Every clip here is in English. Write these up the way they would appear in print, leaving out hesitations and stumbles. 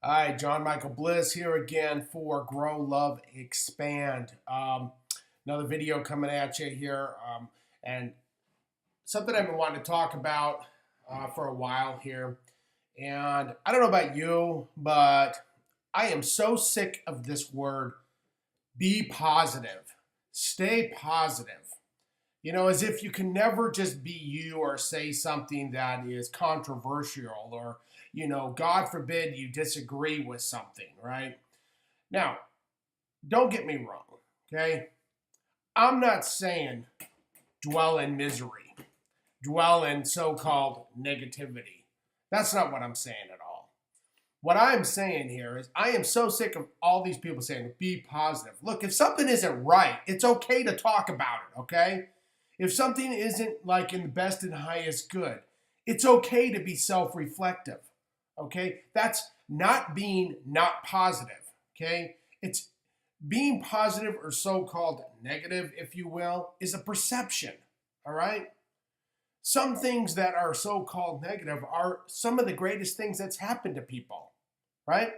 Hi, John Michael Bliss here again for Grow, Love, Expand. Another video coming at you here, and something I've been wanting to talk about for a while here. And I don't know about you, but I am so sick of this word, be positive, stay positive. As if you can never just be you or say something that is controversial or, God forbid you disagree with something, right? Now, don't get me wrong, okay? I'm not saying dwell in misery, dwell in so called negativity. That's not what I'm saying at all. What I'm saying here is I am so sick of all these people saying be positive. Look, if something isn't right, it's okay to talk about it, okay? If something isn't like in the best and highest good, it's okay to be self-reflective. Okay? That's not being not positive. Okay? It's being positive or so-called negative, if you will, is a perception. All right? Some things that are so-called negative are some of the greatest things that's happened to people. Right?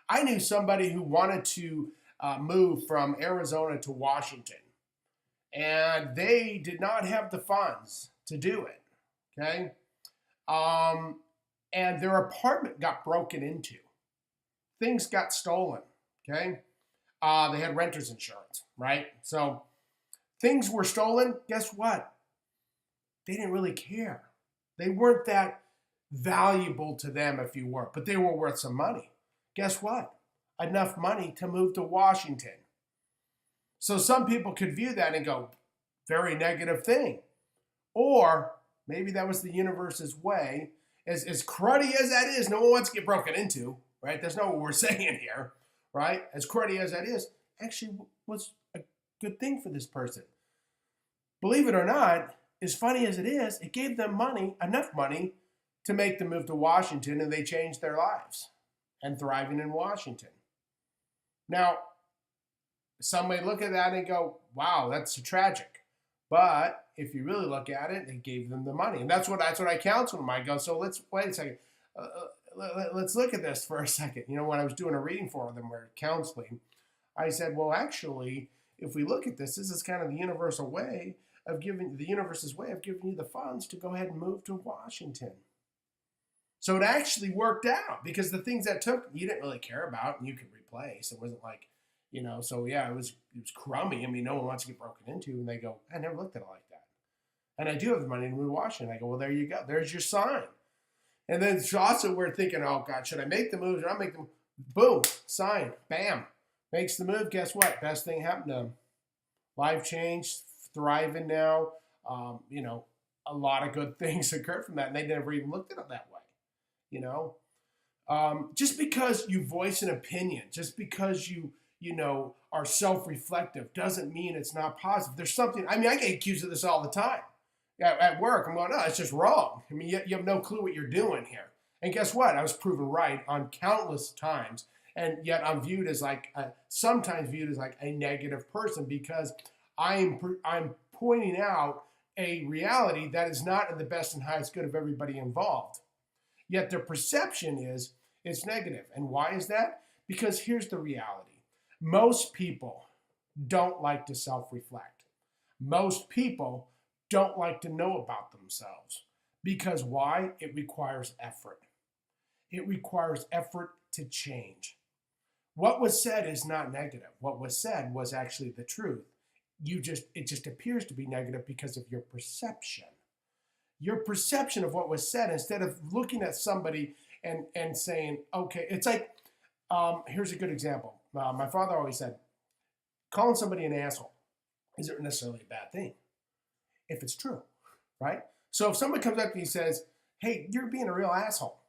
I knew somebody who wanted to move from Arizona to Washington, and they did not have the funds to do it. Okay, and their apartment got broken into. Things got stolen. Okay, they had renter's insurance, right? So things were stolen. Guess what? They didn't really care. They weren't that valuable to them, if you were, but they were worth some money. Guess what? Enough money to move to Washington. So some people could view that and go, very negative thing. Or maybe that was the universe's way. As cruddy as that is, no one wants to get broken into, right? That's not what we're saying here, right? As cruddy as that is, actually was a good thing for this person. Believe it or not, as funny as it is, it gave them money, enough money, to make the move to Washington, and they changed their lives and thriving in Washington. Now, some may look at that and go, wow, that's tragic. But if you really look at it, it gave them the money. And that's what I counsel them. I go, so let's wait a second. Let's look at this for a second. When I was doing a reading for them or counseling, I said, well, actually, if we look at this is kind of the universal way of giving the universe's way of giving you the funds to go ahead and move to Washington. So it actually worked out because the things that took you didn't really care about and you could replace. It wasn't like, so yeah, it was crummy. I mean, no one wants to get broken into, and they go, I never looked at it like that. And I do have the money to move to Washington. I go, well, there you go. There's your sign. And then also we're thinking, oh God, should I make the move or not make the move? Boom, sign, bam, makes the move. Guess what? Best thing happened to them. Life changed, thriving now. A lot of good things occurred from that, and they never even looked at it that way. Just because you voice an opinion, just because you are self-reflective doesn't mean it's not positive. There's something, I get accused of this all the time. At work, I'm going, no, it's just wrong. I mean, you have no clue what you're doing here. And guess what? I was proven right on countless times. And yet I'm viewed as sometimes viewed as like a negative person because I'm pointing out a reality that is not in the best and highest good of everybody involved. Yet their perception is it's negative. And why is that? Because here's the reality. Most people don't like to self-reflect. Most people don't like to know about themselves. Because why? It requires effort. It requires effort to change. What was said is not negative. What was said was actually the truth. It just appears to be negative because of your perception. Your perception of what was said, instead of looking at somebody and saying, okay, it's like, here's a good example. My father always said, calling somebody an asshole isn't necessarily a bad thing if it's true, right? So if someone comes up to you and says, hey, you're being a real asshole.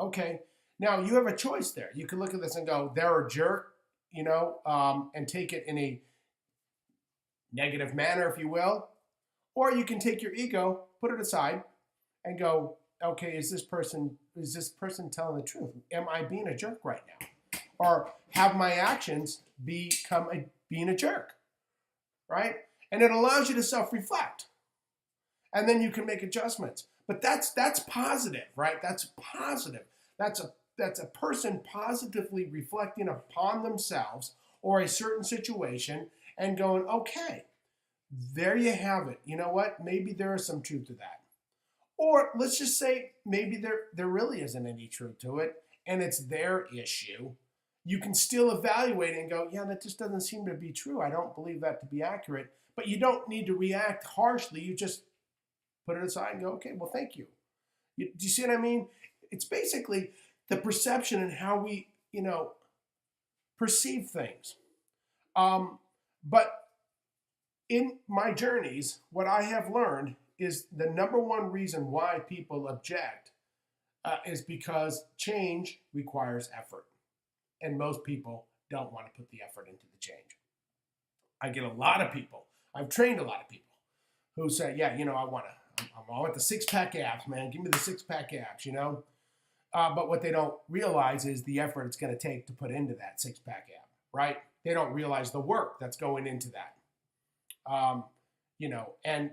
Okay, now you have a choice there. You can look at this and go, they're a jerk, and take it in a negative manner, if you will. Or you can take your ego, put it aside, and go, okay, is this person telling the truth? Am I being a jerk right now? Or have my actions become being a jerk, right? And it allows you to self-reflect. And then you can make adjustments. But that's positive, right? That's positive. That's a that's a person positively reflecting upon themselves or a certain situation and going, okay, there you have it. You know what? Maybe there is some truth to that. Or let's just say maybe there really isn't any truth to it and it's their issue. You can still evaluate it and go, yeah, that just doesn't seem to be true. I don't believe that to be accurate. But you don't need to react harshly. You just put it aside and go, okay, well, thank you. Do you see what I mean? It's basically the perception and how we, perceive things. But in my journeys, what I have learned is the number one reason why people object is because change requires effort. And most people don't want to put the effort into the change. I get a lot of people, I've trained a lot of people who say, yeah, I want the six-pack abs, man. Give me the six-pack abs, But what they don't realize is the effort it's going to take to put into that six-pack ab, right? They don't realize the work that's going into that. And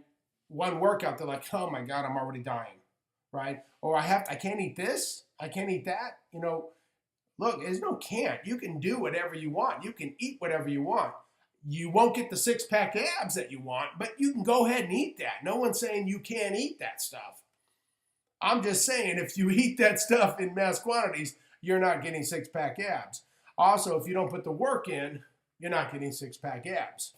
one workout, they're like, oh my God, I'm already dying, right? Or I can't eat this, I can't eat that. Look, there's no can't. You can do whatever you want. You can eat whatever you want. You won't get the six-pack abs that you want, but you can go ahead and eat that. No one's saying you can't eat that stuff. I'm just saying if you eat that stuff in mass quantities, you're not getting six-pack abs. Also, if you don't put the work in, you're not getting six-pack abs.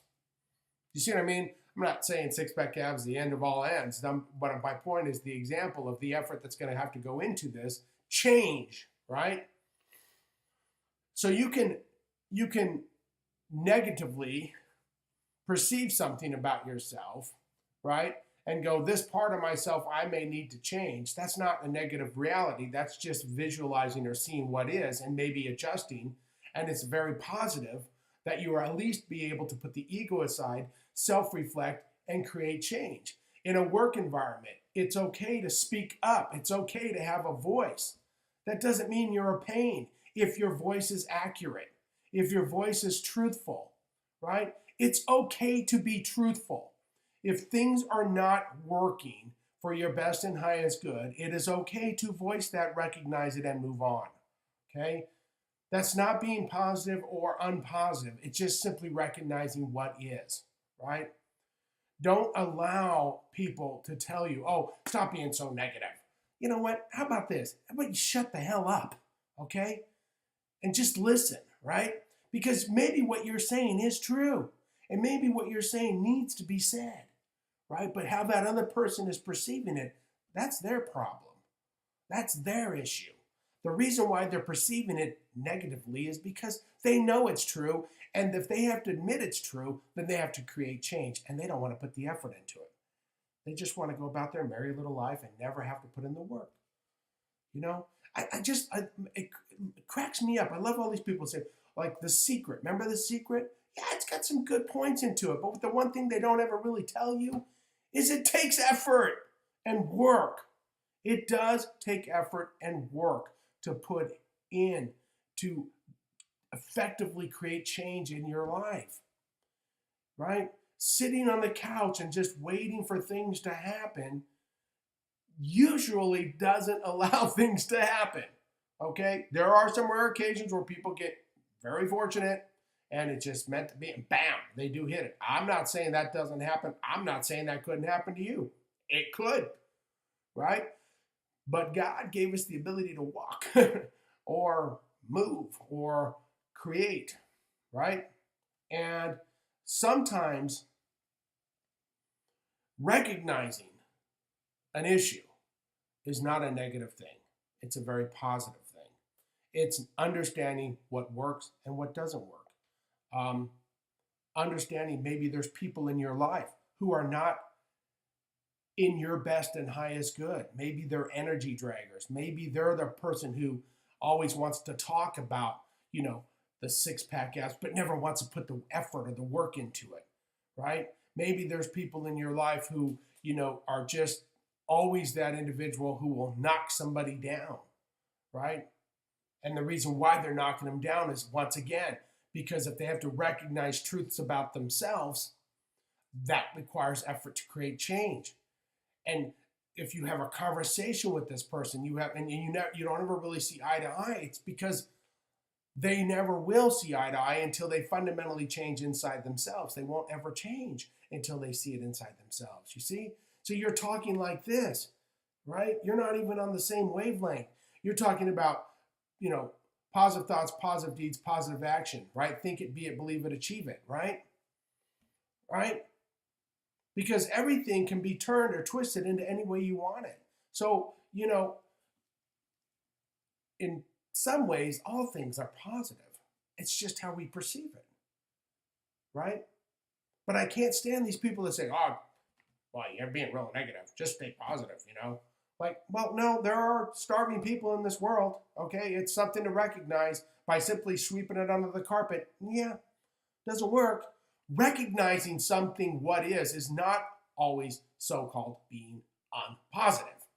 You see what I mean? I'm not saying six-pack abs is the end of all ends. But my point is the example of the effort that's going to have to go into this change, right? So you can negatively perceive something about yourself, right? And go, this part of myself I may need to change. That's not a negative reality. That's just visualizing or seeing what is and maybe adjusting. And it's very positive that you are at least be able to put the ego aside, self-reflect, and create change. In a work environment, it's okay to speak up. It's okay to have a voice. That doesn't mean you're a pain if your voice is accurate, if your voice is truthful, right? It's okay to be truthful. If things are not working for your best and highest good, it is okay to voice that, recognize it, and move on, okay? That's not being positive or unpositive. It's just simply recognizing what is, right? Don't allow people to tell you, oh, stop being so negative. You know what? How about this? How about you shut the hell up, okay? And just listen, right? Because maybe what you're saying is true. And maybe what you're saying needs to be said, right? But how that other person is perceiving it, that's their problem. That's their issue. The reason why they're perceiving it negatively is because they know it's true. And if they have to admit it's true, then they have to create change. And they don't want to put the effort into it. They just want to go about their merry little life and never have to put in the work. It cracks me up. I love all these people say, like The Secret. Remember The Secret? Yeah, it's got some good points into it. But the one thing they don't ever really tell you is it takes effort and work. It does take effort and work to put in to effectively create change in your life, right? Sitting on the couch and just waiting for things to happen usually doesn't allow things to happen, okay? There are some rare occasions where people get very fortunate and it's just meant to be, and bam, they do hit it. I'm not saying that doesn't happen. I'm not saying that couldn't happen to you. It could, right? But God gave us the ability to walk or move or create, right? And sometimes recognizing an issue is not a negative thing. It's a very positive thing. It's understanding what works and what doesn't work. Understanding maybe there's people in your life who are not in your best and highest good. Maybe they're energy draggers. Maybe they're the person who always wants to talk about, the six-pack abs, but never wants to put the effort or the work into it, right? Maybe there's people in your life who, are just always that individual who will knock somebody down, right? And the reason why they're knocking them down is, once again, because if they have to recognize truths about themselves, that requires effort to create change. And if you have a conversation with this person, you don't ever really see eye to eye, it's because they never will see eye to eye until they fundamentally change inside themselves. They won't ever change until they see it inside themselves. You see? So you're talking like this, right? You're not even on the same wavelength. You're talking about, positive thoughts, positive deeds, positive action, right? Think it, be it, believe it, achieve it, right? Right? Because everything can be turned or twisted into any way you want it. So, in some ways, all things are positive. It's just how we perceive it, right? But I can't stand these people that say, oh, well, you're being real negative. Just stay positive, Like, well, no, there are starving people in this world, okay? It's something to recognize. By simply sweeping it under the carpet, yeah, doesn't work. Recognizing something what is not always so-called being unpositive.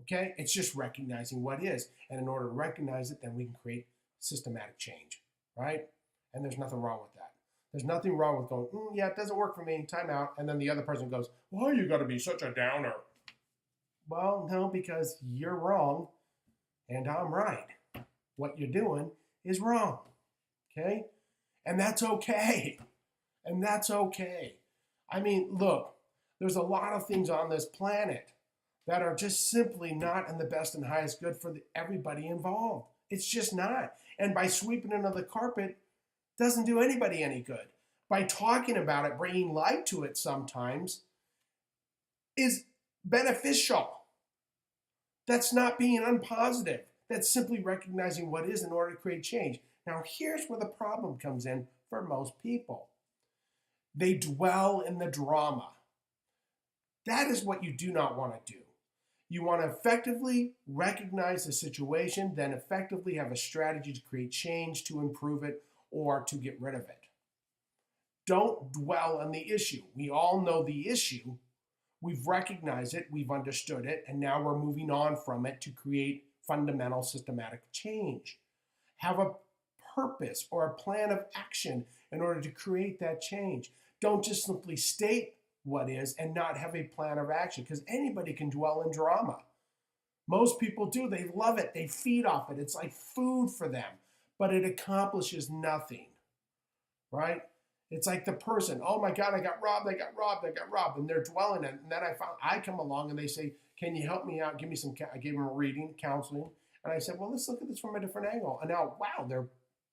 Okay? It's just recognizing what is. And in order to recognize it, then we can create systematic change, right? And there's nothing wrong with that. There's nothing wrong with going, yeah, it doesn't work for me, time out. And then the other person goes, why you got to be such a downer? Well, no, because you're wrong and I'm right. What you're doing is wrong, okay? And that's okay. And that's okay. I mean, look, there's a lot of things on this planet that are just simply not in the best and highest good for everybody involved. It's just not. And by sweeping it under the carpet, doesn't do anybody any good. By talking about it, bringing light to it sometimes is beneficial. That's not being unpositive. That's simply recognizing what is in order to create change. Now, here's where the problem comes in for most people. They dwell in the drama. That is what you do not want to do. You want to effectively recognize the situation, then effectively have a strategy to create change, to improve it, or to get rid of it. Don't dwell on the issue. We all know the issue. We've recognized it, we've understood it, and now we're moving on from it to create fundamental systematic change. Have a purpose or a plan of action in order to create that change. Don't just simply state what is and not have a plan of action, because anybody can dwell in drama. Most people do. They love it. They feed off it. It's like food for them, but it accomplishes nothing, right? It's like the person, oh my God, I got robbed, and they're dwelling in it. And then I come along and they say, can you help me out? Give me some, I gave them a reading, counseling. And I said, well, let's look at this from a different angle. And now, wow,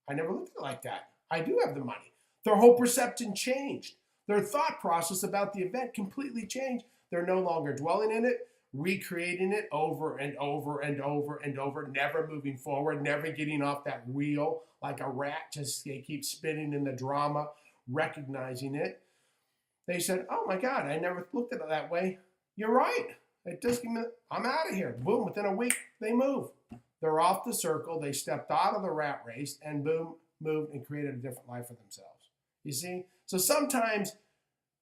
I never looked at it like that. I do have the money. Their whole perception changed. Their thought process about the event completely changed. They're no longer dwelling in it, recreating it over and over and over and over, never moving forward, never getting off that wheel like a rat, just they keep spinning in the drama, recognizing it. They said, oh my God, I never looked at it that way. You're right. I'm out of here. Boom, within a week, they move. They're off the circle. They stepped out of the rat race and boom, moved and created a different life for themselves. You see? So sometimes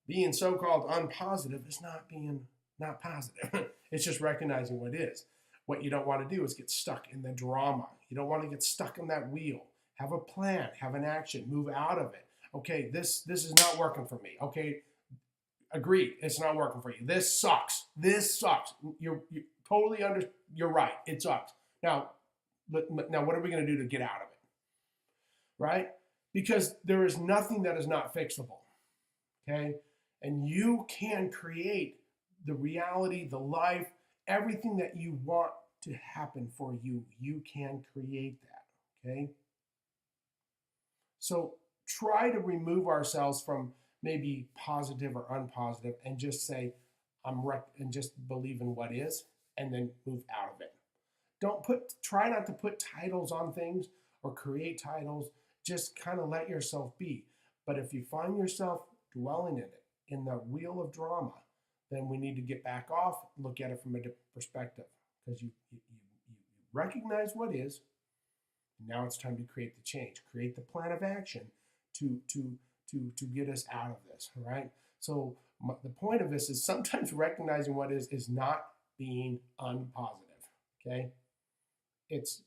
being so-called unpositive is not positive. It's just recognizing what is. What you don't want to do is get stuck in the drama. You don't want to get stuck in that wheel. Have a plan, have an action, move out of it. Okay, this is not working for me. Okay, agreed, it's not working for you. This sucks. This sucks. You're totally you're right. It sucks. Now what are we going to do to get out of it? Right? Because there is nothing that is not fixable. Okay? And you can create the reality, the life, everything that you want to happen for you. You can create that. Okay? So try to remove ourselves from maybe positive or unpositive and just say, and just believe in what is, and then move out of it. Try not to put titles on things or create titles. Just kind of let yourself be. But if you find yourself dwelling in it, in the wheel of drama, then we need to get back off, look at it from a different perspective. Because you recognize what is, now it's time to create the change, create the plan of action to get us out of this, all right? So the point of this is sometimes recognizing what is not being unpositive, okay? It's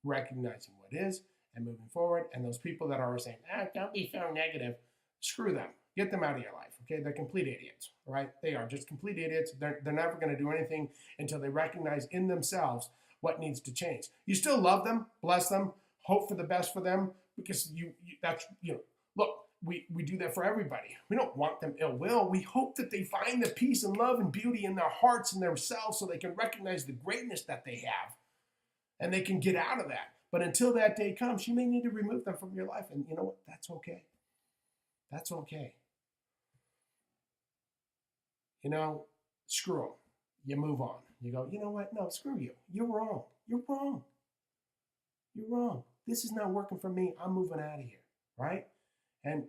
recognizing what is and moving forward. And those people that are saying, don't be so negative, screw them. Get them out of your life. Okay, they're complete idiots, right? They are just complete idiots. They're never going to do anything until they recognize in themselves what needs to change. You still love them, bless them, hope for the best for them, because that's, look, we do that for everybody. We don't want them ill will. We hope that they find the peace and love and beauty in their hearts and themselves so they can recognize the greatness that they have and they can get out of that. But until that day comes, you may need to remove them from your life. And you know what? That's okay. That's okay. Screw them. You move on. You go, you know what? No, screw you. You're wrong. You're wrong. You're wrong. This is not working for me. I'm moving out of here, right? And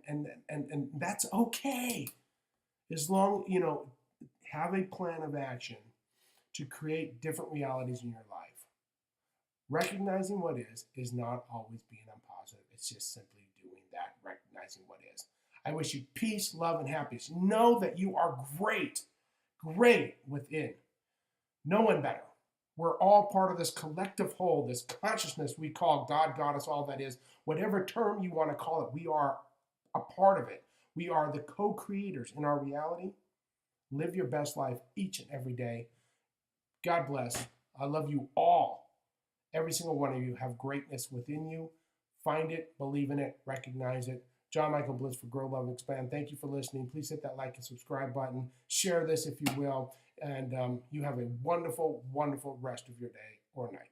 that's okay. As long, have a plan of action to create different realities in your life. Recognizing what is not always being unpositive. It's just simply doing that, recognizing what is. I wish you peace, love, and happiness. Know that you are great within. No one better. We're all part of this collective whole, this consciousness we call God, Goddess, all that is. Whatever term you want to call it, we are a part of it. We are the co-creators in our reality. Live your best life each and every day. God bless. I love you all. Every single one of you have greatness within you. Find it, believe in it, recognize it. John Michael Bliss for Grow, Love, and Expand. Thank you for listening. Please hit that like and subscribe button. Share this if you will. And you have a wonderful, wonderful rest of your day or night.